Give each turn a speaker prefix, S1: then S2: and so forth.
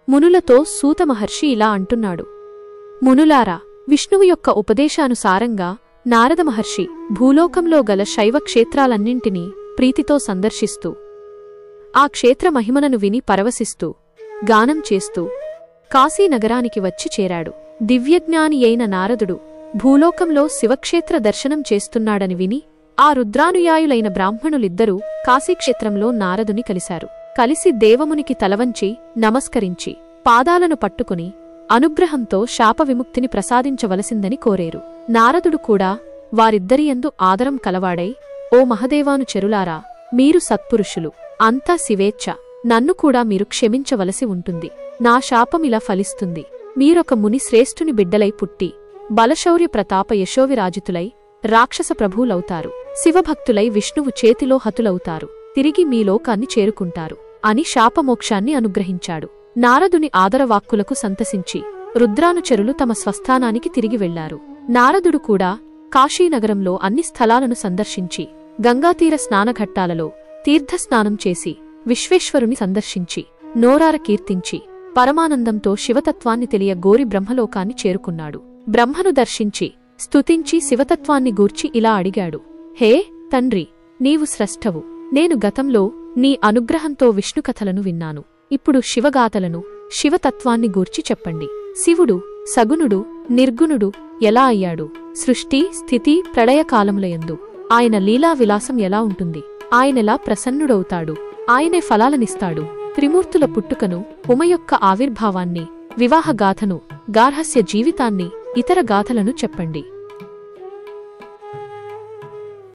S1: మునులతో సూత మహర్షి ఇలా అంటున్నాడు. మునులారా, విష్ణువు యొక్క ఉపదేశానుసారంగా నారద మహర్షి భూలోకంలో గల శైవ క్షేత్రాలన్నింటినీ ప్రీతితో సందర్శిస్తూ ఆ క్షేత్ర మహిమనను విని పరవశిస్తూ గానం చేస్తూ కాశీనగరానికి వచ్చి చేరాడు. దివ్యజ్ఞాని అయిన నారదుడు భూలోకంలో శివక్షేత్ర దర్శనం చేస్తున్నాడని విని ఆ రుద్రానుయాయులైన బ్రాహ్మణులిద్దరూ కాశీక్షేత్రంలో నారదుని కలిశారు. కలిసి దేవమునికి తలవంచి నమస్కరించి పాదాలను పట్టుకుని అనుగ్రహంతో శాపవిముక్తిని ప్రసాదించవలసిందని కోరేరు. నారదుడు కూడా వారిద్దరియందు ఆదరం కలవాడై, ఓ మహదేవానుచరులారా, మీరు సత్పురుషులు, అంతా శివేచ్ఛ, నన్ను కూడా మీరు క్షమించవలసి ఉంటుంది. నా శాపమిలా ఫలిస్తుంది. మీరొక ముని శ్రేష్ఠుని బిడ్డలై పుట్టి బలశౌర్య ప్రతాప యశోవిరాజితులై రాక్షస ప్రభువులవుతారు. శివభక్తులై విష్ణువు చేతిలో హతులవుతారు. తిరిగి మీ లోకాన్ని చేరుకుంటారు అని శాపమోక్షాన్ని అనుగ్రహించాడు. నారదుని ఆదరవాక్కులకు సంతసించి రుద్రానుచరులు తమ స్వస్థానానికి తిరిగి వెళ్లారు. నారదుడు కూడా కాశీనగరంలో అన్ని స్థలాలను సందర్శించి గంగాతీర స్నానఘట్టాలలో తీర్థస్నానం చేసి విశ్వేశ్వరుని సందర్శించి నోరార కీర్తించి పరమానందంతో శివతత్వాన్ని తెలియ గోరి బ్రహ్మలోకాన్ని చేరుకున్నాడు. బ్రహ్మను దర్శించి స్తుతించి శివతత్వాన్ని గూర్చి ఇలా అడిగాడు. హే తండ్రి, నీవు స్రష్టవు. నేను గతంలో నీ అనుగ్రహంతో విష్ణుకథలను విన్నాను. ఇప్పుడు శివగాథలను, శివతత్వాన్ని గూర్చి చెప్పండి. శివుడు సగుణుడు, నిర్గుణుడు ఎలా అయ్యాడు? సృష్టి, స్థితి, ప్రళయకాలములయందు ఆయన లీలా విలాసం ఎలా ఉంటుంది? ఆయనెలా ప్రసన్నుడవుతాడు? ఆయనే ఫలాలనిస్తాడు? త్రిమూర్తుల పుట్టుకను, ఉమ యొక్క ఆవిర్భావాన్ని, వివాహగాథను, గార్హస్య జీవితాన్ని, ఇతర గాథలను చెప్పండి.